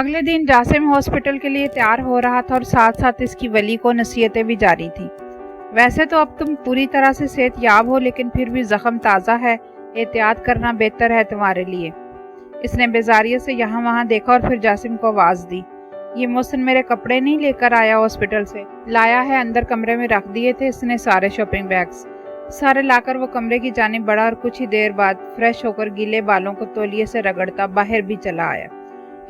अगले दिन जासिम हॉस्पिटल के लिए तैयार हो रहा था और साथ साथ इसकी वली को नसीहतें भी जारी थी। वैसे तो अब तुम पूरी तरह से सेहतयाब हो, लेकिन फिर भी जख्म ताज़ा है, एहतियात करना बेहतर है तुम्हारे लिए। इसने बेजारियत से यहाँ वहाँ देखा और फिर जासिम को आवाज़ दी। ये मोहसिन मेरे कपड़े नहीं लेकर आया हॉस्पिटल से, लाया है, अंदर कमरे में रख दिए थे इसने सारे शॉपिंग बैग्स। सारे लाकर वो कमरे की जानिब बढ़ा और कुछ ही देर बाद फ्रेश होकर गीले बालों को तौलिए से रगड़ता बाहर भी चला आया।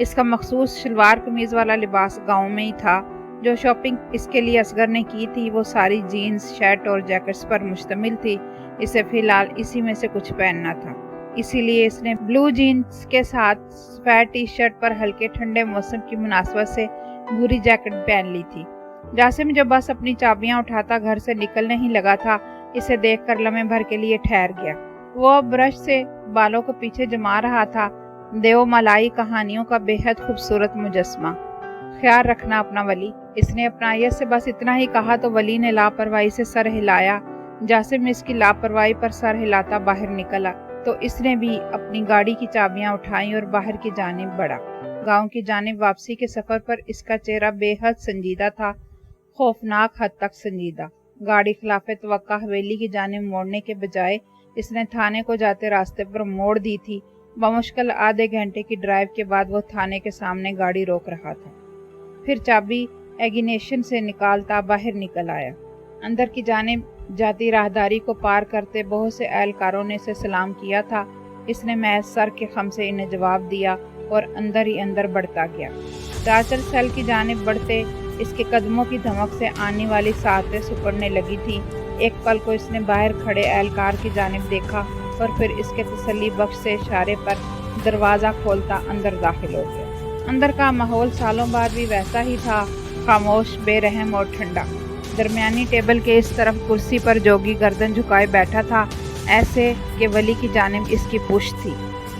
इसका मखसूस शलवार कमीज वाला लिबास गाँव में ही था। जो शॉपिंग इसके लिए असगर ने की थी वो सारी जीन्स, शर्ट और जैकेट्स पर मुश्तमिल थी। इसे फिलहाल इसी में से कुछ पहनना था, इसीलिए इसने ब्लू जीन्स के साथ सफेद टी शर्ट पर हल्के ठंडे मौसम की मुनासबत से भूरी जैकेट पहन ली थी। जासिम जो बस अपनी चाबियां उठाता घर से निकलने ही लगा था, इसे देखकर लम्हे भर के लिए ठहर गया। वो ब्रश से बालों को पीछे जमा रहा था। देवमलाई कहानियों का बेहद खूबसूरत मुजस्मा। ख्याल रखना अपना वली। इसने अपना यस से बस इतना ही कहा तो वली ने लापरवाही से सर हिलाया। जासिम इसकी लापरवाही पर सर हिलाता बाहर निकला तो इसने भी अपनी गाड़ी की चाबियां उठाई और बाहर की जानिब बढ़ा। गांव की जानिब वापसी के सफर पर इसका चेहरा बेहद संजीदा था, खौफनाक हद तक संजीदा। गाड़ी खिलाफे तवक्का हवेली की जानिब मोड़ने के बजाय इसने थाने को जाते रास्ते पर मोड़ दी थी। बमुश्किल आधे घंटे की ड्राइव के बाद वो थाने के सामने गाड़ी रोक रहा था। फिर चाबी एगिनेशन से निकालता बाहर निकल आया। अंदर की जानिब जाती राहदारी को पार करते बहुत से एहलकारों ने इसे सलाम किया था। इसने महज सर के खम से इन्हें जवाब दिया और अंदर ही अंदर बढ़ता गया। टार्चर सेल की जानिब बढ़ते इसके कदमों की धमक से आने वाली साहतें सुकड़ने लगी थी। एक पल को इसने बाहर खड़े एहलकार की जानिब देखा और फिर इसके तसल्ली बख्श से इशारे पर दरवाज़ा खोलता अंदर दाखिल हो गया। अंदर का माहौल सालों बाद भी वैसा ही था, खामोश, बेरहम और ठंडा। दरमियानी टेबल के इस तरफ कुर्सी पर जोगी गर्दन झुकाए बैठा था, ऐसे कि वली की जानिब इसकी पुश्त थी।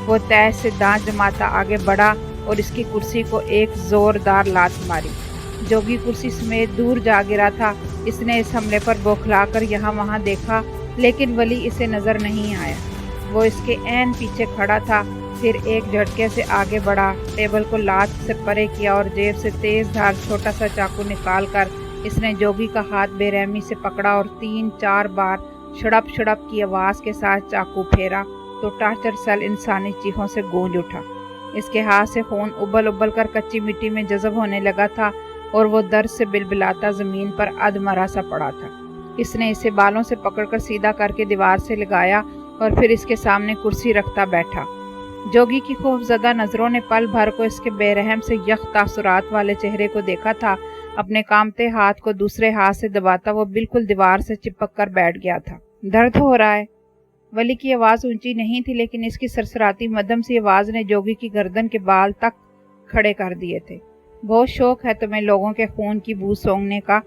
वो तय से दांत जमाता आगे बढ़ा और इसकी कुर्सी को एक जोरदार लात मारी। जोगी कुर्सी समेत दूर जा गिरा था। इसने इस हमले पर बौखलाकर यहाँ वहाँ देखा, लेकिन वली इसे नजर नहीं आया। वो इसके ऐन पीछे खड़ा था। फिर एक झटके से आगे बढ़ा, टेबल को लात से परे किया और जेब से तेज धार छोटा सा चाकू निकालकर इसने जोगी का हाथ बेरहमी से पकड़ा और 3-4 बार शड़प शड़प की आवाज़ के साथ चाकू फेरा तो टार्चर सेल इंसानी चीखों से गूंज उठा। इसके हाथ से खून उबल उबल कर कच्ची मिट्टी में जज़ब होने लगा था और वो दर्द से बिलबिलाता ज़मीन पर अधमरा सा पड़ा था। इसने इसे बालों से पकड़कर सीधा करके दीवार से लगाया और फिर इसके सामने कुर्सी रखता बैठा। जोगी की खौफजदा नज़रों ने पल भर को इसके बेरहम से यख तासुरात वाले चेहरे को देखा था। अपने कांपते हाथ को दूसरे हाथ से दबाता वो बिल्कुल दीवार से चिपक कर बैठ गया था। दर्द हो रहा है। वली की आवाज़ ऊंची नहीं थी, लेकिन इसकी सरसराती मध्यम सी आवाज़ ने जोगी की गर्दन के बाल तक खड़े कर दिए थे। बहुत शौक है तुम्हें लोगों के खून की बू सूंघने का।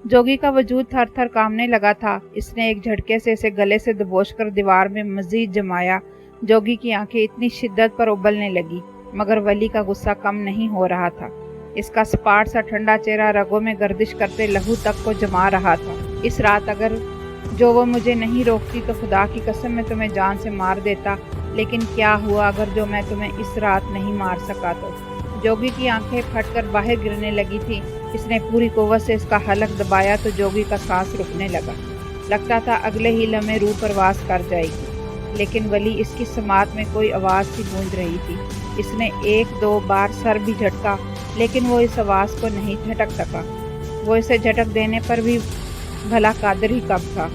जोगी का वजूद थर थर कांपने लगा था। इसने एक झटके से इसे गले से दबोचकर दीवार में मजीद जमाया। जोगी की आंखें इतनी शिद्दत पर उबलने लगी, मगर वली का गुस्सा कम नहीं हो रहा था। इसका सपाट सा ठंडा चेहरा रगों में गर्दिश करते लहू तक को जमा रहा था। इस रात अगर जो वो मुझे नहीं रोकती तो खुदा की कसम मैं तुम्हें जान से मार देता, लेकिन क्या हुआ अगर जो मैं तुम्हें इस रात नहीं मार सका तो। जोगी की आंखें फटकर बाहर गिरने लगी थी। इसने पूरी कुव्वत से इसका हलक दबाया तो जोगी का सांस रुकने लगा। लगता था अगले ही लम्हे रूह परवास कर जाएगी, लेकिन वली इसकी समात में कोई आवाज़ सी गूंज रही थी। इसने 1-2 बार सर भी झटका, लेकिन वो इस आवाज़ को नहीं झटक सका। वो इसे झटक देने पर भी भला कादिर ही कब था।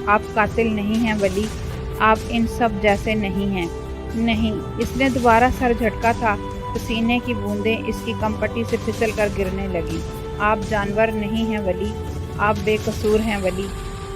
आप कातिल नहीं हैं वली, आप इन सब जैसे नहीं हैं। नहीं, इसने दोबारा सर झटका था। पसीने की बूंदें इसकी कमपट्टी से फिसल कर गिरने लगी। आप जानवर नहीं हैं वली, आप बेकसूर हैं वली।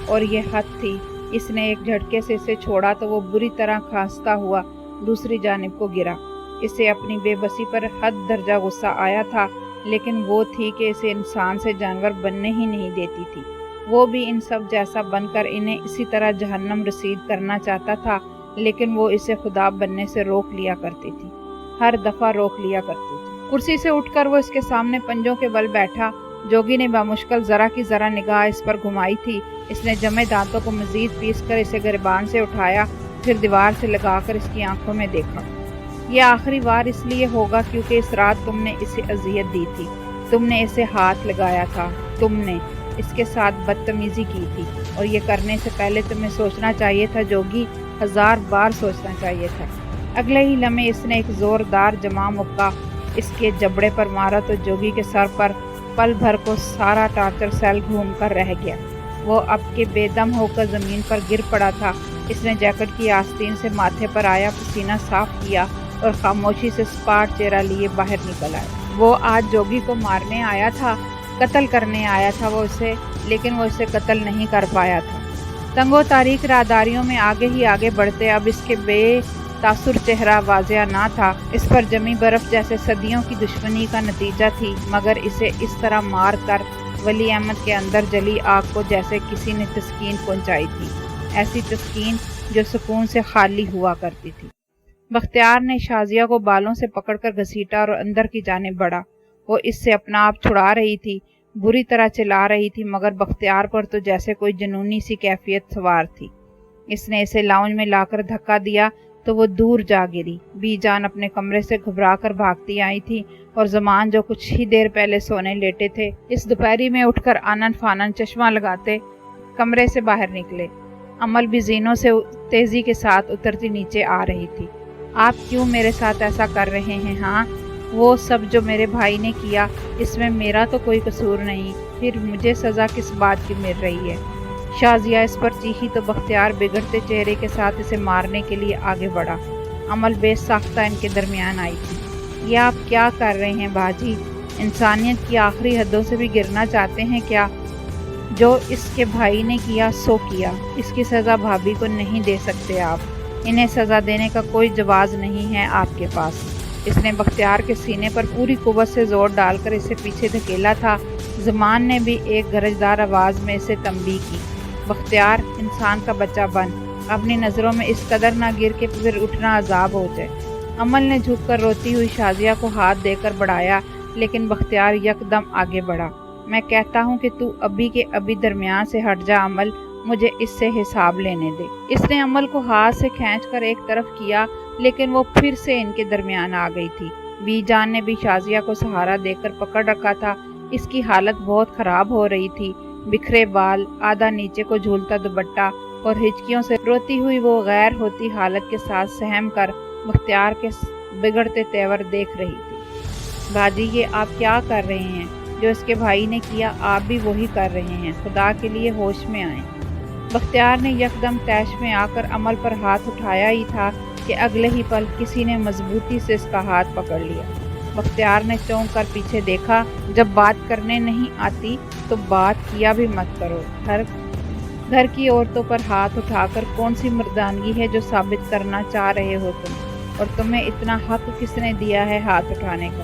और ये हद थी। इसने एक झटके से इसे छोड़ा तो वो बुरी तरह खांसता हुआ दूसरी जानिब को गिरा। इसे अपनी बेबसी पर हद दर्जा गुस्सा आया था, लेकिन वो थी कि इसे इंसान से जानवर बनने ही नहीं देती थी। वो भी इन सब जैसा बनकर इन्हें इसी तरह जहन्नम रसीद करना चाहता था, लेकिन वो इसे खुदा बनने से रोक लिया करती थी, हर दफ़ा रोक लिया करती थी। कुर्सी से उठकर वो इसके सामने पंजों के बल बैठा। जोगी ने बामुश्किल ज़रा की ज़रा निगाह इस पर घुमाई थी। इसने जमे दांतों को मज़ीद पीस कर इसे गिरबान से उठाया, फिर दीवार से लगाकर इसकी आंखों में देखा। یہ آخری بار اس لیے ہوگا کیونکہ اس رات تم نے اسے اذیت دی تھی، تم نے اسے ہاتھ لگایا تھا، تم نے اس کے ساتھ بدتمیزی کی تھی، اور یہ کرنے سے پہلے تمہیں سوچنا چاہیے تھا جوگی، 1000 بار سوچنا چاہیے تھا۔ اگلے ہی لمحے اس نے ایک زوردار جمع مکہ اس کے جبڑے پر مارا تو جوگی کے سر پر پل بھر کو سارا ٹارچر سیل گھوم کر رہ گیا۔ وہ اب کے بے دم ہو کر زمین پر گر پڑا تھا۔ اس نے جیکٹ کی آستین سے ماتھے پر آیا پسینہ صاف کیا اور خاموشی سے سپاٹ چہرہ لیے باہر نکل آیا۔ وہ آج جوگی کو مارنے آیا تھا، قتل کرنے آیا تھا وہ اسے، لیکن وہ اسے قتل نہیں کر پایا تھا۔ تنگ و تاریک راہداریوں میں آگے ہی آگے بڑھتے اب اس کے بے تاثر چہرہ واضح نہ تھا، اس پر جمی برف جیسے صدیوں کی دشمنی کا نتیجہ تھی، مگر اسے اس طرح مار کر ولی احمد کے اندر جلی آگ کو جیسے کسی نے تسکین پہنچائی تھی، ایسی تسکین جو سکون سے خالی ہوا کرتی تھی۔ بختیار نے شازیہ کو بالوں سے پکڑ کر گھسیٹا اور اندر کی جانب بڑھا۔ وہ اس سے اپنا آپ چھڑا رہی تھی، بری طرح چلا رہی تھی، مگر بختیار پر تو جیسے کوئی جنونی سی کیفیت سوار تھی۔ اس نے اسے لاؤنج میں لا کر دھکا دیا تو وہ دور جا گری۔ بی جان اپنے کمرے سے گھبرا کر بھاگتی آئی تھی اور زمان جو کچھ ہی دیر پہلے سونے لیٹے تھے اس دوپہری میں اٹھ کر آنن فانن چشمہ لگاتے کمرے سے باہر نکلے۔ عمل بھی زینوں سے تیزی کے ساتھ اترتی نیچے آ رہی تھی۔ آپ کیوں میرے ساتھ ایسا کر رہے ہیں؟ ہاں، وہ سب جو میرے بھائی نے کیا، اس میں میرا تو کوئی قصور نہیں، پھر مجھے سزا کس بات کی مل رہی ہے؟ شازیہ اس پر چیخی تو بختیار بگڑتے چہرے کے ساتھ اسے مارنے کے لیے آگے بڑھا۔ عمل بے ساختہ ان کے درمیان آئی تھی۔ یہ آپ کیا کر رہے ہیں باجی؟ انسانیت کی آخری حدوں سے بھی گرنا چاہتے ہیں کیا؟ جو اس کے بھائی نے کیا سو کیا، اس کی سزا بھابھی کو نہیں دے سکتے آپ، انہیں سزا دینے کا کوئی جواز نہیں ہے آپ کے پاس۔ اس نے بختیار کے سینے پر پوری قوت سے زور ڈال کر اسے پیچھے دھکیلا تھا۔ زمان نے بھی ایک گرجدار آواز میں اسے تنبیہ کی، بختیار، انسان کا بچہ بن، اپنی نظروں میں اس قدر نہ گر کے پھر اٹھنا عذاب ہو جائے۔ عمل نے جھک کر روتی ہوئی شازیہ کو ہاتھ دے کر بڑھایا، لیکن بختیار یکدم آگے بڑھا۔ میں کہتا ہوں کہ تو ابھی کے ابھی درمیان سے ہٹ جا عمل، مجھے اس سے حساب لینے دے۔ اس نے عمل کو ہاتھ سے کھینچ کر ایک طرف کیا، لیکن وہ پھر سے ان کے درمیان آ گئی تھی۔ بی جان نے بھی شازیہ کو سہارا دے کر پکڑ رکھا تھا۔ اس کی حالت بہت خراب ہو رہی تھی، بکھرے بال، آدھا نیچے کو جھولتا دوپٹہ اور ہچکیوں سے روتی ہوئی وہ غیر ہوتی حالت کے ساتھ سہم کر بختیار کے بگڑتے تیور دیکھ رہی تھی۔ باجی، یہ آپ کیا کر رہے ہیں؟ جو اس کے بھائی نے کیا آپ بھی وہی کر رہے ہیں، خدا کے لیے ہوش میں آئیں۔ بختیار نے یکدم طیش میں آ کر عمل پر ہاتھ اٹھایا ہی تھا کہ اگلے ہی پل کسی نے مضبوطی سے اس کا ہاتھ پکڑ لیا۔ بختیار نے چونک کر پیچھے دیکھا۔ جب بات کرنے نہیں آتی تو بات کیا بھی مت کرو۔ گھر کی عورتوں پر ہاتھ اٹھا کر کون سی مردانگی ہے جو ثابت کرنا چاہ رہے ہو تم؟ اور تمہیں اتنا حق کس نے دیا ہے ہاتھ اٹھانے کا؟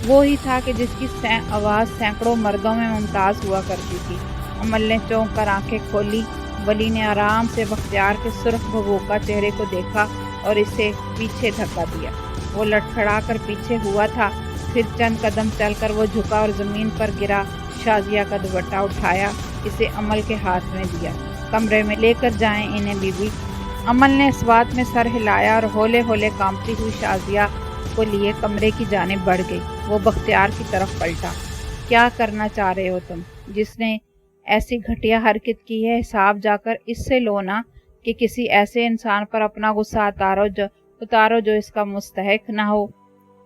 وہی تھا کہ جس کی آواز سینکڑوں مردوں میں ممتاز ہوا کرتی تھی۔ عمل نے چونک کر آنکھیں کھولی۔ ولی نے آرام سے بختیار کے سرخ بھگوکا چہرے کو دیکھا اور اسے پیچھے دھکا دیا۔ وہ لڑکھڑا کر پیچھے ہوا تھا، پھر چند قدم چل کر وہ جھکا اور زمین پر گرا۔ شازیہ کا دوپٹہ اٹھایا، اسے عمل کے ہاتھ میں دیا۔ کمرے میں لے کر جائیں انہیں بی بی۔ عمل نے اس بات میں سر ہلایا اور ہولے ہولے کانپتی ہوئی شازیہ کو لیے کمرے کی جانب بڑھ گئی۔ وہ بختیار کی طرف پلٹا۔ کیا کرنا چاہ رہے ہو تم؟ جس نے ایسی گھٹیا حرکت کی ہے حساب جا کر اس سے لو نا کہ کسی ایسے انسان پر اپنا غصہ اتارو جو اس کا مستحق نہ ہو۔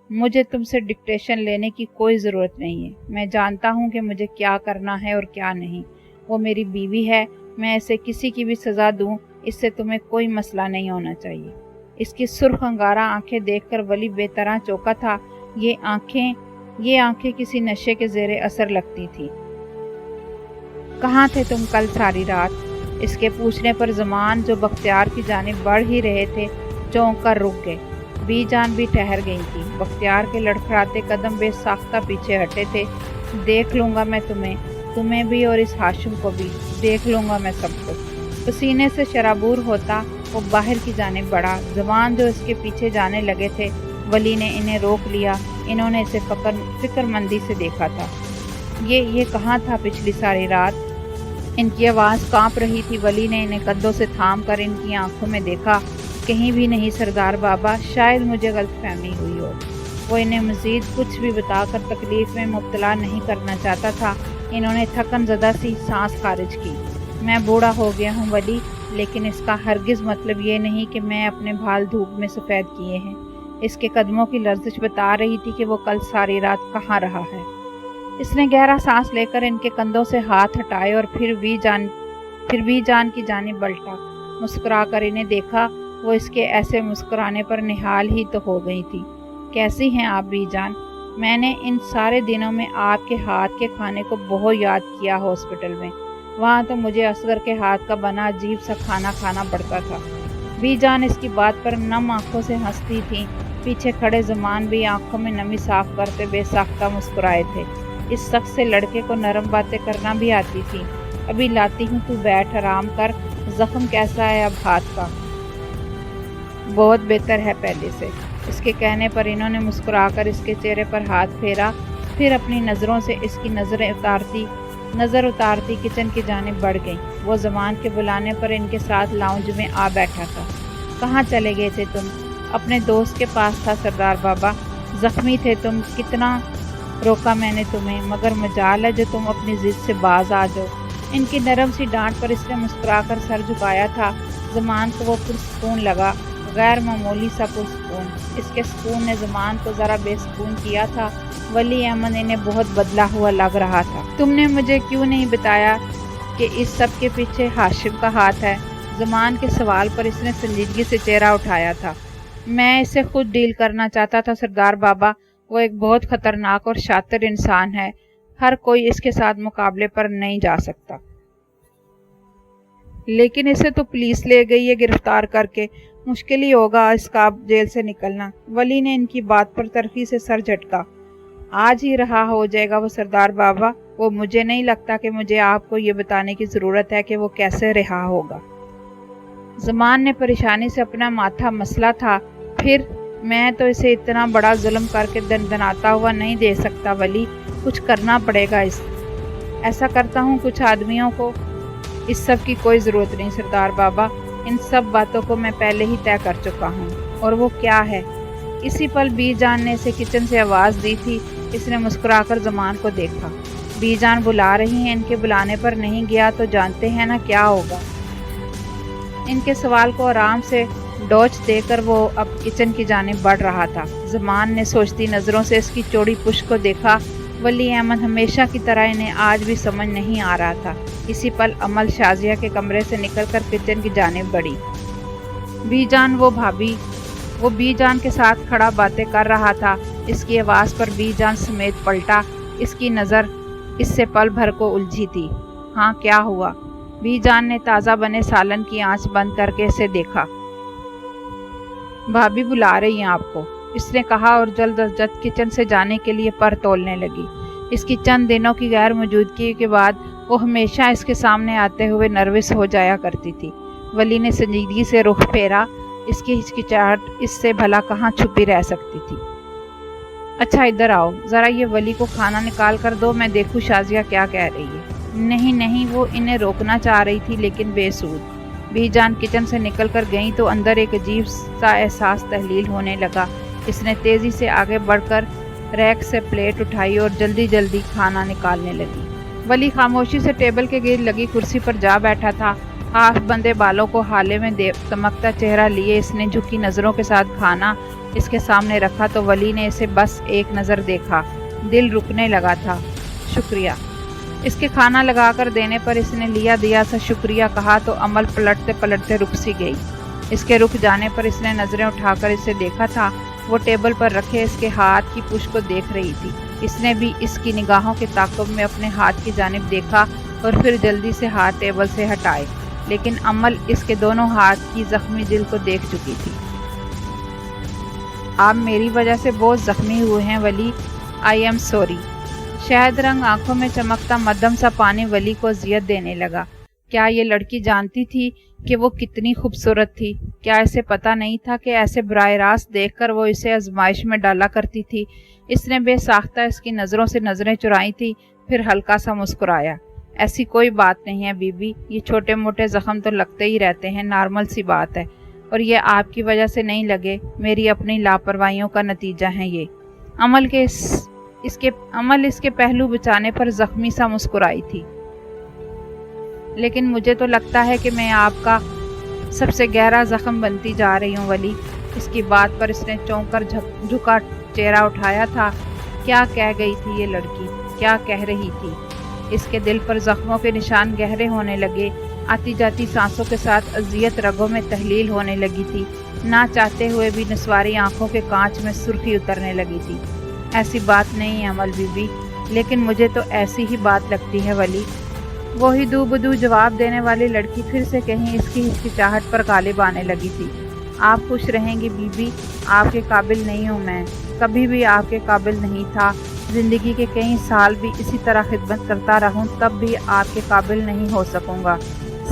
مجھے تم سے ڈکٹیشن لینے کی کوئی ضرورت نہیں ہے۔ میں جانتا ہوں کہ مجھے کیا کرنا ہے اور کیا نہیں۔ وہ میری بیوی ہے، میں اسے کسی کی بھی سزا دوں، اس سے تمہیں کوئی مسئلہ نہیں ہونا چاہیے۔ اس کی سرخ انگارہ آنکھیں دیکھ کر ولی بے طرح چونکا تھا۔ یہ آنکھیں کسی نشے کے زیر اثر لگتی تھی۔ کہاں تھے تم کل ساری رات؟ اس کے پوچھنے پر زمان جو بختیار کی جانب بڑھ ہی رہے تھے چونک کر رک گئے۔ بی جان بھی ٹھہر گئی تھی۔ بختیار کے لڑکھڑاتے قدم بے ساختہ پیچھے ہٹے تھے۔ دیکھ لوں گا میں تمہیں بھی اور اس ہاشم کو بھی، دیکھ لوں گا میں سب کو۔ پسینے سے شرابور ہوتا وہ باہر کی جانب بڑھا۔ زمان جو اس کے پیچھے جانے لگے تھے، ولی نے انہیں روک لیا۔ انہوں نے اسے فکر مندی سے دیکھا تھا۔ یہ کہاں تھا پچھلی ساری رات؟ ان کی آواز کانپ رہی تھی۔ ولی نے انہیں قدوں سے تھام کر ان کی آنکھوں میں دیکھا۔ कहीं भी नहीं सरदार बाबा, शायद मुझे गलतफहमी हुई हो। वो इन्हें मज़ीद कुछ भी बताकर तकलीफ़ में मुब्तला नहीं करना चाहता था। इन्होंने थकन ज़दा सी सांस खारिज की। मैं बूढ़ा हो गया हूँ वली, लेकिन इसका हरगिज़ मतलब ये नहीं कि मैं अपने बाल धूप में सफ़ेद किए हैं। इसके कदमों की लर्जिश बता रही थी कि वो कल सारी रात कहाँ रहा है। इसने गहरा सांस लेकर इनके कंधों से हाथ हटाए और फिर भी जान की जानिब पलटा। मुस्कुरा कर इन्हें देखा। वो इसके ऐसे मुस्कुराने पर निहाल ही तो हो गई थी। कैसी हैं आप बीजान? मैंने इन सारे दिनों में आपके हाथ के खाने को बहुत याद किया हॉस्पिटल में। वहाँ तो मुझे असगर के हाथ का बना अजीब सा खाना खाना पड़ता था। बीजान इसकी बात पर नम आंखों से हंसती थी। पीछे खड़े ज़मान भी आंखों में नमी साफ करते बेसाख्ता मुस्कुराए थे। इस शख्स से लड़के को नरम बातें करना भी आती थी। अभी लाती हूँ, तू बैठ आराम कर। जख्म कैसा है अब हाथ का? बहुत बेहतर है पहले से। इसके कहने पर इन्होंने मुस्कुराकर इसके चेहरे पर हाथ फेरा, फिर अपनी नज़रों से इसकी नज़र उतारती किचन की जानिब बढ़ गई। वो ज़मान के बुलाने पर इनके साथ लाउंज में आ बैठा था। कहाँ चले गए थे तुम? अपने दोस्त के पास था सरदार बाबा। ज़ख्मी थे तुम, कितना रोका मैंने तुम्हें, मगर मजाल है जो तुम अपनी ज़िद से बाज आ जाओ। इनकी नरम सी डांट पर इसने मुस्कुराकर सर झुकाया था। ज़मान को वो पुरसकून लगा, गैर मामूली सा पुरसकून। इसके सुकून ने ज़मान को ज़रा बेसुकून किया था। वली अहमद इन्हें बहुत बदला हुआ लग रहा था। तुमने मुझे क्यों नहीं बताया कि इस सब के पीछे हाशिम का हाथ है? ज़मान के सवाल पर इसने संजीदगी से चेहरा उठाया था। मैं इसे खुद डील करना चाहता था सरदार बाबा। वो एक बहुत ख़तरनाक और शातिर इंसान है। हर कोई इसके साथ मुकाबले पर नहीं जा सकता। लेकिन इसे तो पुलिस ले गई है गिरफ्तार करके। मुश्किल ही होगा इसका अब जेल से निकलना। वली ने इनकी बात पर तरफी से सर झटका। आज ही रहा हो जाएगा वो सरदार बाबा। वो मुझे नहीं लगता कि मुझे आपको ये बताने की ज़रूरत है कि वो कैसे रिहा होगा। ज़मान ने परेशानी से अपना माथा मसला था। फिर मैं तो इसे इतना बड़ा जुल्म करके दंदनाता हुआ नहीं दे सकता वली, कुछ करना पड़ेगा। ऐसा करता हूँ कुछ आदमियों को। इस सब की कोई ज़रूरत नहीं सरदार बाबा। इन सब बातों को मैं पहले ही तय कर चुका हूँ। और वो क्या है? इसी पल बीजान ने इसे किचन से आवाज़ दी थी। इसने मुस्कुराकर ज़मान को देखा। बीजान बुला रही हैं, इनके बुलाने पर नहीं गया तो जानते हैं ना क्या होगा। इनके सवाल को आराम से डोच देकर वो अब किचन की जानिब बढ़ रहा था। ज़मान ने सोचती नज़रों से इसकी चौड़ी पुश्त को देखा। वली अहमद हमेशा की तरह इन्हें आज भी समझ नहीं आ रहा था। इसी पल अमल शाजिया के कमरे से निकलकर किचन की जानिब बढ़ी। वो बीजान के साथ खड़ा बातें कर रहा था। इसकी आवाज़ पर बीजान समेत पलटा। इसकी नज़र इससे पल भर को उलझी थी। हाँ, क्या हुआ? बीजान ने ताज़ा बने सालन की आंच बंद करके इसे देखा। भाभी बुला रही हैं आपको, इसने कहा और जल्द अज जल्द किचन से जाने के लिए पर तोलने लगी। इसकी चंद दिनों की गैर मौजूदगी के बाद वो हमेशा इसके सामने आते हुए नर्वस हो जाया करती थी। वली ने संजीदगी से रुख फेरा। इसकी हिचकिचाहट इससे भला कहाँ छुपी रह सकती थी। अच्छा इधर आओ, ज़रा ये वली को खाना निकाल कर दो, मैं देखूँ शाजिया क्या कह रही है। नहीं, वो इन्हें रोकना चाह रही थी लेकिन बेसूद। बीजान किचन से निकल कर गई तो अंदर एक अजीब सा एहसास तहलील होने लगा। इसने तेज़ी से आगे बढ़कर रैक से प्लेट उठाई और जल्दी जल्दी खाना निकालने लगी। वली खामोशी से टेबल के गिर्द लगी कुर्सी पर जा बैठा था। हाथ बंदे बालों को हाले में चमकता चेहरा लिए इसने झुकी नज़रों के साथ खाना इसके सामने रखा तो वली ने इसे बस एक नज़र देखा। दिल रुकने लगा था। शुक्रिया। इसके खाना लगाकर देने पर इसने लिया दिया सा शुक्रिया कहा तो अमल पलटते पलटते रुक सी गई। इसके रुक जाने पर इसने नज़रें उठाकर इसे देखा था। वो टेबल पर रखे इसके हाथ की पुश को देख रही थी। इसने भी इसकी निगाहों के ताक़ुब में अपने हाथ की जानिब देखा और फिर जल्दी से हाथ टेबल से हटाए, लेकिन अमल इसके दोनों हाथ की जख्मी दिल को देख चुकी थी। आप मेरी वजह से बहुत ज़ख्मी हुए हैं वली, आई एम सॉरी। शहद रंग आंखों में चमकता मध्यम सा पानी वली को अजियत देने लगा। क्या ये लड़की जानती थी कि वो कितनी खूबसूरत थी? क्या इसे पता नहीं था कि ऐसे बराह रास्त देखकर वो इसे आजमाइश में डाला करती थी? इसने बेसाख्ता इसकी नज़रों से नज़रें चुराई थी, फिर हल्का सा मुस्कुराया। ऐसी कोई बात नहीं है बीबी, ये छोटे मोटे ज़ख्म तो लगते ही रहते हैं, नॉर्मल सी बात है। और ये आपकी वजह से नहीं लगे, मेरी अपनी लापरवाहियों का नतीजा है ये। अमल इसके पहलू बचाने पर जख्मी सा मुस्कुराई थी। लेकिन मुझे तो लगता है कि मैं आपका सबसे गहरा जख्म बनती जा रही हूँ वली। इसकी बात पर इसने चौंक कर झुका चेहरा उठाया था। क्या कह गई थी ये लड़की, क्या कह रही थी? इसके दिल पर जख्मों के निशान गहरे होने लगे। आती जाती सांसों के साथ अजियत रगों में तहलील होने लगी थी। ना चाहते हुए भी निस्वारी आंखों के कांच में सुर्खी उतरने लगी थी। ऐसी बात नहीं है अमल बीबी, लेकिन मुझे तो ऐसी ही बात लगती है वली। वही दूबदू जवाब देने वाली लड़की फिर से कहीं इसकी हिचकिचाहट पर गालिब आने लगी थी। आप खुश रहेंगी बीबी, आपके काबिल नहीं हूँ मैं, कभी भी आपके काबिल नहीं था। ज़िंदगी के कई साल भी इसी तरह खिदमत करता रहूं तब भी आपके काबिल नहीं हो सकूंगा।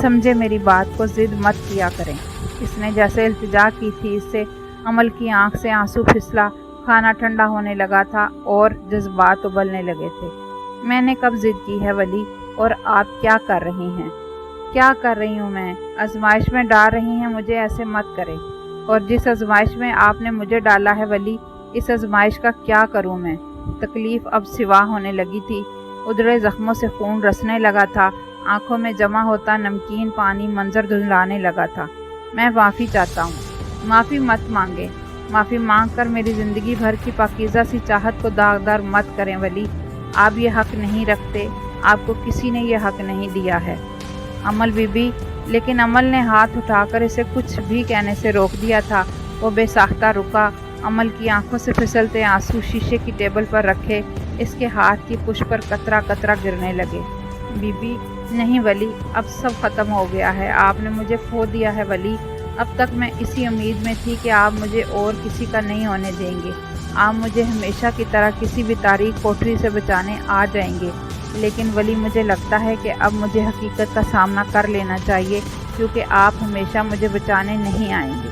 समझे मेरी बात को, ज़िद मत किया करें। इसने जैसे इल्तिजा की थी, इससे अमल की आंख से आंसू फिसला। खाना ठंडा होने लगा था और जज्बात उबलने लगे थे। मैंने कब ज़िद की है वली, और आप क्या कर रही हैं? क्या कर रही हूँ मैं? आजमाइश में डाल रही हैं मुझे, ऐसे मत करें। और जिस आजमाइश में आपने मुझे डाला है वली, इस आजमाइश का क्या करूँ मैं? तकलीफ अब सिवा होने लगी थी। उधड़े जख्मों से खून रसने लगा था। आंखों में जमा होता नमकीन पानी मंजर धुंधलाने लगा था। मैं माफ़ी चाहता हूँ। माफ़ी मत मांगे। माफ़ी मांग कर मेरी ज़िंदगी भर की पाकीज़ा सी चाहत को दागदार मत करें वली। आप ये हक़ नहीं रखते, आपको किसी ने ये हक़ नहीं दिया है अमल बीबी। लेकिन अमल ने हाथ उठाकर इसे कुछ भी कहने से रोक दिया था। वो बेसाख्ता रुका। अमल की आंखों से फिसलते आंसू शीशे की टेबल पर रखे इसके हाथ की पुश पर कतरा कतरा गिरने लगे। बीबी, नहीं वली, अब सब ख़त्म हो गया है। आपने मुझे खो दिया है वली। अब तक मैं इसी उम्मीद में थी कि आप मुझे और किसी का नहीं होने देंगे। आप मुझे हमेशा की तरह किसी भी तारीख कोठरी से बचाने आ जाएंगे। लेकिन वली, मुझे लगता है कि अब मुझे हकीकत का सामना कर लेना चाहिए, क्योंकि आप हमेशा मुझे बचाने नहीं आएंगे।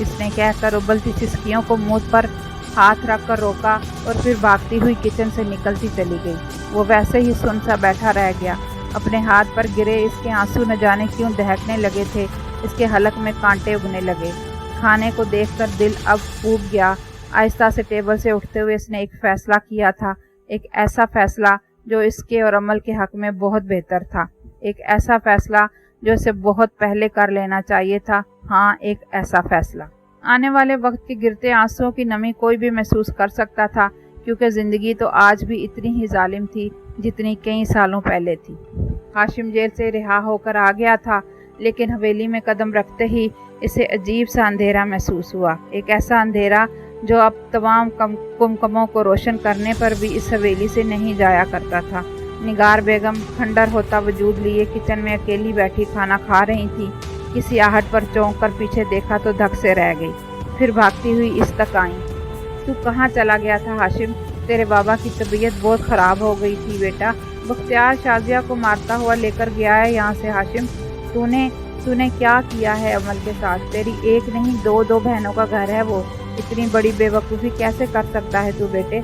इसने कहकर उबलती सिसकियों को मुंह पर हाथ रख कर रोका और फिर भागती हुई किचन से निकलती चली गई। वो वैसे ही सुन सा बैठा रह गया। अपने हाथ पर गिरे इसके आंसू न जाने क्यों दहकने लगे थे। इसके हलक में कांटे उगने लगे। खाने को देखकर दिल अब ऊब गया। आहिस्ता से टेबल से उठते हुए इसने एक फ़ैसला किया था। एक ऐसा फ़ैसला जो इसके और अमल के हक़ में बहुत बेहतर था। एक ऐसा फ़ैसला जो इसे बहुत पहले कर लेना चाहिए था। हाँ, एक ऐसा फ़ैसला। आने वाले वक्त के गिरते आंसुओं की नमी कोई भी महसूस कर सकता था, क्योंकि ज़िंदगी तो आज भी इतनी ही जालिम थी जितनी कई सालों पहले थी। हाशिम जेल से रिहा होकर आ गया था, लेकिन हवेली में कदम रखते ही इसे अजीब सा अंधेरा महसूस हुआ। एक ऐसा अंधेरा जो अब तमाम कुमकुमों को रोशन करने पर भी इस हवेली से नहीं जाया करता था। निगार बेगम खंडर होता वजूद लिए किचन में अकेली बैठी खाना खा रही थी। किसी आहट पर चौंक कर पीछे देखा तो धक से रह गई। फिर भागती हुई इस तक आई। तू कहाँ चला गया था हाशिम? तेरे बाबा की तबीयत बहुत ख़राब हो गई थी बेटा। बख्तियार शाजिया को मारता हुआ लेकर गया है यहाँ से हाशिम। तूने क्या किया है अमल के साथ? तेरी एक नहीं दो बहनों का घर है वो। इतनी बड़ी बेवकूफ़ी कैसे कर सकता है तू बेटे?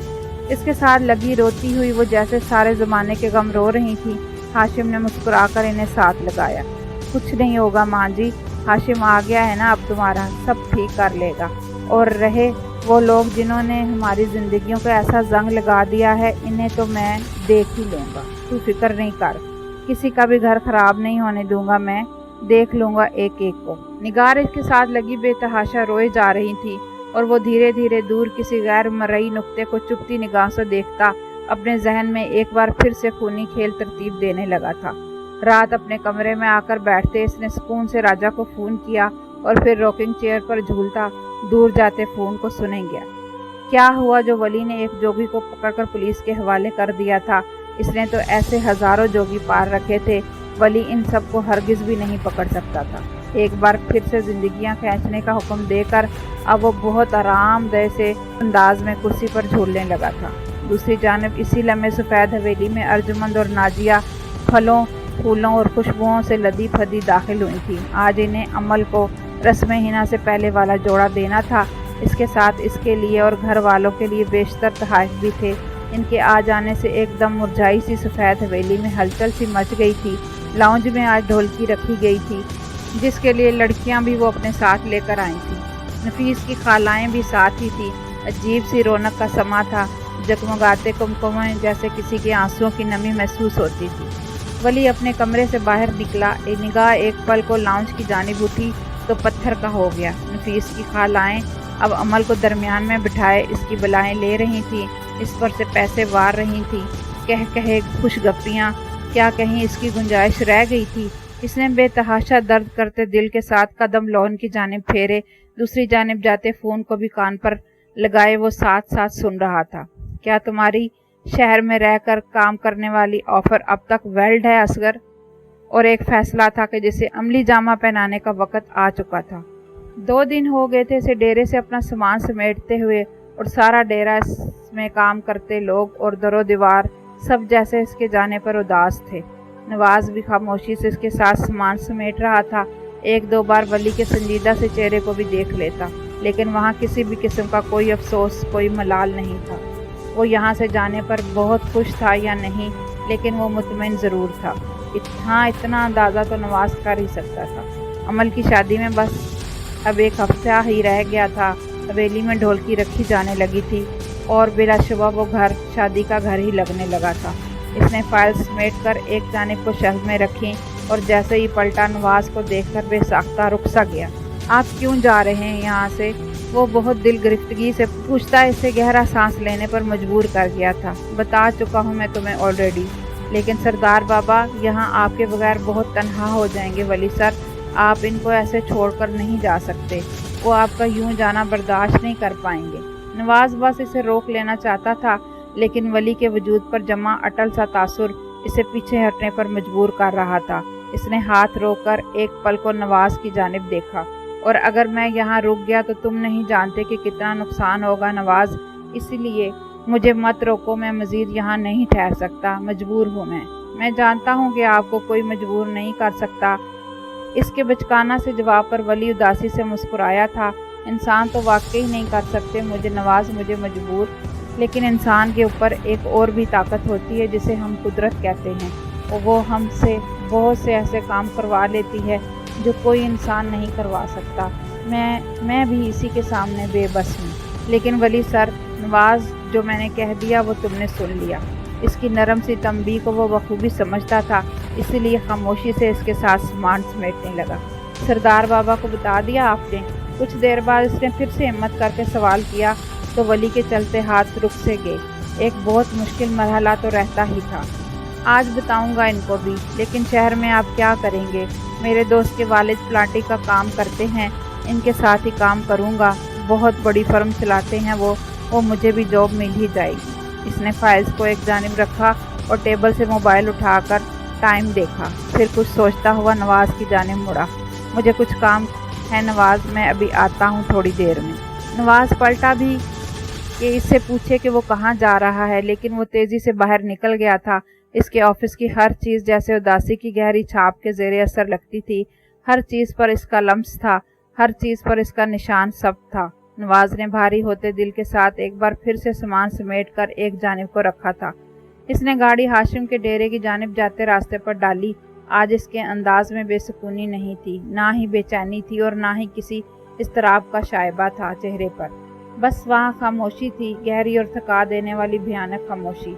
इसके साथ लगी रोती हुई वो जैसे सारे ज़माने के गम रो रही थी। हाशिम ने मुस्कुराकर इन्हें साथ लगाया। कुछ नहीं होगा माँ जी, हाशिम आ गया है ना अब तुम्हारा, सब ठीक कर लेगा। और रहे वो लोग जिन्होंने हमारी ज़िंदगियों को ऐसा जंग लगा दिया है, इन्हें तो मैं देख ही लूँगा। तू फिक्र नहीं कर, किसी का भी घर ख़राब नहीं होने दूँगा। मैं देख लूँगा एक एक को। निगार इसके साथ लगी बेतहाशा रोए जा रही थी और वो धीरे धीरे दूर किसी गैर मरई नुक्ते को चुपती निगाह से देखता अपने जहन में एक बार फिर से खूनी खेल तरतीब देने लगा था। रात अपने कमरे में आकर बैठते इसने सुकून से राजा को फ़ोन किया और फिर रॉकिंग चेयर पर झूलता दूर जाते फ़ोन को सुने गया। क्या हुआ जो वली ने एक जोगी को पकड़कर पुलिस के हवाले कर दिया था? इसने तो ऐसे हज़ारों जोगी पार रखे थे, वली इन सब को हरगिज़ भी नहीं पकड़ सकता था। एक बार फिर से ज़िंदगियां खींचने का हुक्म देकर अब वो बहुत आरामदेह से अंदाज में कुर्सी पर झूलने लगा था। दूसरी जानिब इसी लम्हे सफ़ेद हवेली में अर्जुमंद और नाजिया फलों फूलों और खुशबुओं से लदी फदी दाखिल हुई थी। आज इन्हें अमल को रस्म हिना से पहले वाला जोड़ा देना था। इसके साथ इसके लिए और घर वालों के लिए बेशतर तहाइफ भी थे। इनके आ जाने से एकदम मुरझाई सी सफ़ेद हवेली में हलचल सी मच गई थी। लाउंज में आज ढोलकी रखी गई थी। जिस के लिए लड़कियां भी वो अपने साथ लेकर आई थी। नफीस की खालाएं भी साथ ही थी। अजीब सी रौनक का समा था, जगमगाते कुमकुमें जैसे किसी के आंसुओं की नमी महसूस होती थी। वली अपने कमरे से बाहर निकला, निगाह एक पल को लाउंज की जानिब उठी तो पत्थर का हो गया। नफीस की खालाएं अब अमल को दरमियान में बिठाए इसकी बलाएं ले रही थी, इस पर से पैसे वार रही थी। कह कहे खुशगपियाँ, क्या कहीं इसकी गुंजाइश रह गई थी। इसने बेतहाशा दर्द करते दिल के साथ कदम लॉन की जानिब फेरे, दूसरी जानिब जाते फ़ोन को भी कान पर लगाए वो साथ साथ सुन रहा था। क्या तुम्हारी शहर में रहकर काम करने वाली ऑफर अब तक वेल्ड है असगर? और एक फैसला था कि जिसे अमली जामा पहनाने का वक़्त आ चुका था। 2 दिन हो गए थे इसे डेरे से अपना सामान समेटते हुए, और सारा डेरा में काम करते लोग और दरो दीवार सब जैसे इसके जाने पर उदास थे। नवाज भी खामोशी से इसके साथ सामान समेट रहा था। 1-2 बार वली के संजीदा से चेहरे को भी देख लेता, लेकिन वहाँ किसी भी किस्म का कोई अफसोस, कोई मलाल नहीं था। वो यहाँ से जाने पर बहुत खुश था या नहीं, लेकिन वो मुतमईन ज़रूर था। इतना अंदाज़ा तो नवाज कर ही सकता था। अमल की शादी में बस अब 1 हफ्ता ही रह गया था। हवेली में ढोलकी रखी जाने लगी थी और बिलाशुबा वो घर शादी का घर ही लगने लगा था। इसने फाइल समेट कर एक जानिब को शेल्फ में रखी और जैसे ही पलटा नवाज को देखकर बेसाख्ता रुक सा गया। आप क्यों जा रहे हैं यहाँ से? वो बहुत दिल गिरफ्तगी से पूछता इसे गहरा सांस लेने पर मजबूर कर गया था। बता चुका हूँ मैं तुम्हें ऑलरेडी, लेकिन सरदार बाबा यहाँ आपके बगैर बहुत तन्हा हो जाएंगे। वली सर, आप इनको ऐसे छोड़कर नहीं जा सकते, वो आपका यूं जाना बर्दाश्त नहीं कर पाएंगे। नवाज बस इसे रोक लेना चाहता था, लेकिन वली के वजूद पर जमा अटल सा तासुर इसे पीछे हटने पर मजबूर कर रहा था। इसने हाथ रोककर एक पल को नवाज की जानिब देखा। और अगर मैं यहाँ रुक गया तो तुम नहीं जानते कि कितना नुकसान होगा नवाज, इसलिए मुझे मत रोको। मैं मज़ीद यहाँ नहीं ठहर सकता, मजबूर हूँ मैं जानता हूँ कि आपको कोई मजबूर नहीं कर सकता। इसके बचकाना से जवाब पर वली उदासी से मुस्कुराया था। इंसान तो वाकई नहीं कर सकते मुझे नवाज, मुझे मजबूर, लेकिन इंसान के ऊपर एक और भी ताकत होती है जिसे हम कुदरत कहते हैं, और वो हमसे बहुत से ऐसे काम करवा लेती है जो कोई इंसान नहीं करवा सकता। मैं भी इसी के सामने बेबस हूँ। लेकिन वली सर, नवाज, जो मैंने कह दिया वो तुमने सुन लिया। इसकी नरम सी तंबीह को वो बखूबी समझता था, इसीलिए खामोशी से इसके साथ सामान समेटने लगा। सरदार बाबा को बता दिया आपने? कुछ देर बाद इसने फिर से हिम्मत करके सवाल किया तो वली के चलते हाथ रुक से गए। एक बहुत मुश्किल मरहला तो रहता ही था। आज बताऊंगा इनको भी, लेकिन शहर में आप क्या करेंगे? मेरे दोस्त के वालिद प्लाटी का काम करते हैं, इनके साथ ही काम करूंगा। बहुत बड़ी फर्म चलाते हैं वो मुझे भी जॉब मिल ही जाएगी। इसने फाइल्स को एक जानिब रखा और टेबल से मोबाइल उठाकर टाइम देखा, फिर कुछ सोचता हुआ नवाज की जानिब मुड़ा। मुझे कुछ काम है नवाज, मैं अभी आता हूँ थोड़ी देर में। नवाज पलटा भी कि इससे पूछे कि वो कहाँ जा रहा है, लेकिन वो तेज़ी से बाहर निकल गया था। इसके ऑफिस की हर चीज़ जैसे उदासी की गहरी छाप के ज़ेरे असर लगती थी। हर चीज़ पर इसका लम्स था, हर चीज़ पर इसका निशान सब था। नवाज ने भारी होते दिल के साथ एक बार फिर से सामान समेट कर एक जानिब को रखा था। इसने गाड़ी हाशिम के डेरे की जानिब जाते रास्ते पर डाली। आज इसके अंदाज में बेसुकूनी नहीं थी, ना ही बेचैनी थी और ना ही किसी इस्तराब का शायबा था चेहरे पर। बस वहाँ खामोशी थी, गहरी और थका देने वाली भयानक खामोशी।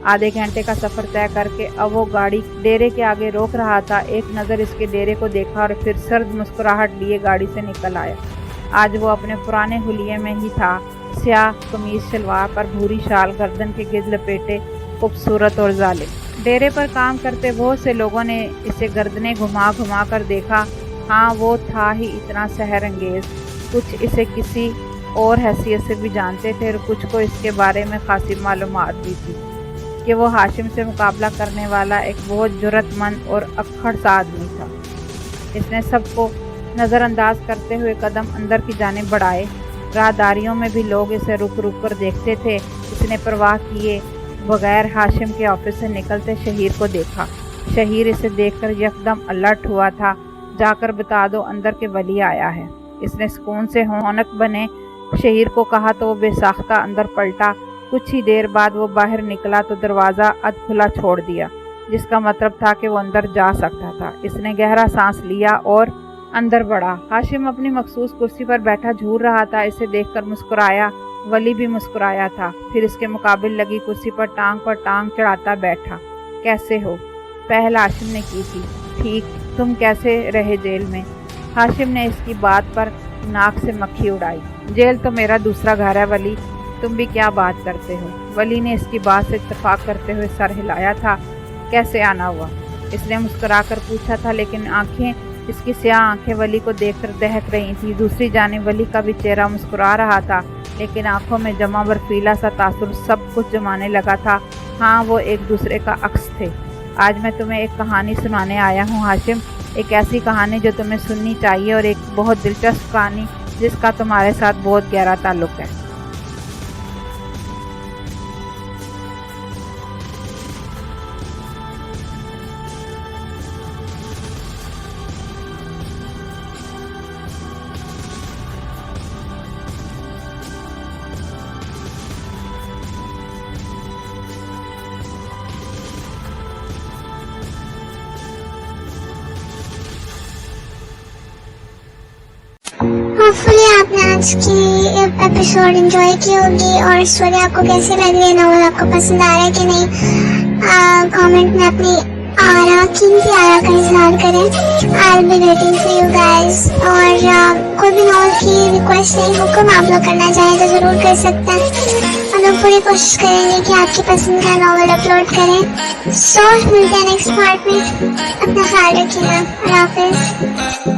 आधे घंटे का सफ़र तय करके अब वो गाड़ी डेरे के आगे रोक रहा था। एक नज़र इसके डेरे को देखा और फिर सर्द मुस्कुराहट लिए गाड़ी से निकल आया। आज वो अपने पुराने हुलिये में ही था, स्याह कमीज शलवार पर भूरी शाल गर्दन के गिर्द लपेटे, खूबसूरत और जालिम। डेरे पर काम करते बहुत से लोगों ने इसे गर्दनें घुमा घुमा कर देखा। हाँ, वो था ही इतना सहर अंगेज। कुछ इसे किसी और हैसियत से भी जानते थे और कुछ को इसके बारे में खासी मालूमात भी थी कि वो हाशिम से मुकाबला करने वाला एक बहुत जुर्रतमंद और अक्खड़ सा आदमी था। इसने सबको नज़रअंदाज करते हुए कदम अंदर की जानिब बढ़ाए। राहदारियों में भी लोग इसे रुक रुक कर देखते थे। इसने परवाह किए बगैर हाशिम के ऑफिस से निकलते शहीर को देखा। शहीर इसे देखकर यकदम अलर्ट हुआ था। जाकर बता दो अंदर के वली आया है। इसने सुकून से हौनक बने शहीर को कहा तो वो बेसाख्ता अंदर पलटा। कुछ ही देर बाद वो बाहर निकला तो दरवाज़ा अध खुला छोड़ दिया, जिसका मतलब था कि वो अंदर जा सकता था। इसने गहरा सांस लिया और अंदर बढ़ा। हाशिम अपनी मखसूस कुर्सी पर बैठा झूर रहा था। इसे देखकर मुस्कुराया। वली भी मुस्कुराया था। फिर इसके मुकाबिल लगी कुर्सी पर टांग चढ़ाता बैठा। कैसे हो? पहल हाशिम ने की थी। ठीक। तुम कैसे रहे जेल में? हाशिम ने इसकी बात पर नाक से मक्खी उड़ाई। जेल तो मेरा दूसरा घर है वली, तुम भी क्या बात करते हो? वली ने इसकी बात से इत्तेफाक करते हुए सर हिलाया था। कैसे आना हुआ? इसने मुस्कुराकर पूछा था, लेकिन इसकी स्याह आंखें वली को देखकर दहक रही थी। दूसरी जानिब वली का भी चेहरा मुस्कुरा रहा था, लेकिन आंखों में जमा बर्फीला सा तासुर सब कुछ जमाने लगा था। हाँ, वो एक दूसरे का अक्स थे। आज मैं तुम्हें एक कहानी सुनाने आया हूँ हाशिम, एक ऐसी कहानी जो तुम्हें सुननी चाहिए, और एक बहुत दिलचस्प कहानी जिसका तुम्हारे साथ बहुत गहरा ताल्लुक है। होपफुली आपने आज की एपिसोड एंजॉय की होगी, और स्टोरी आपको कैसी लग रही है, नॉवल आपको पसंद आ रहा है कि नहीं, कमेंट में अपनी कीमती आरा का इजहार करें। I will be waiting for you guys. और कोई भी नॉवल की रिक्वेस्ट नहीं, हुक्म आप लोग करना चाहें तो जरूर कर सकते हैं। हम लोग पूरी कोशिश करेंगे कि आपकी पसंद का नॉवल अपलोड करें। सो मिलते हैं नेक्स्ट पार्ट में। अपना ख्याल रखिएगा। अल्लाह हाफिज।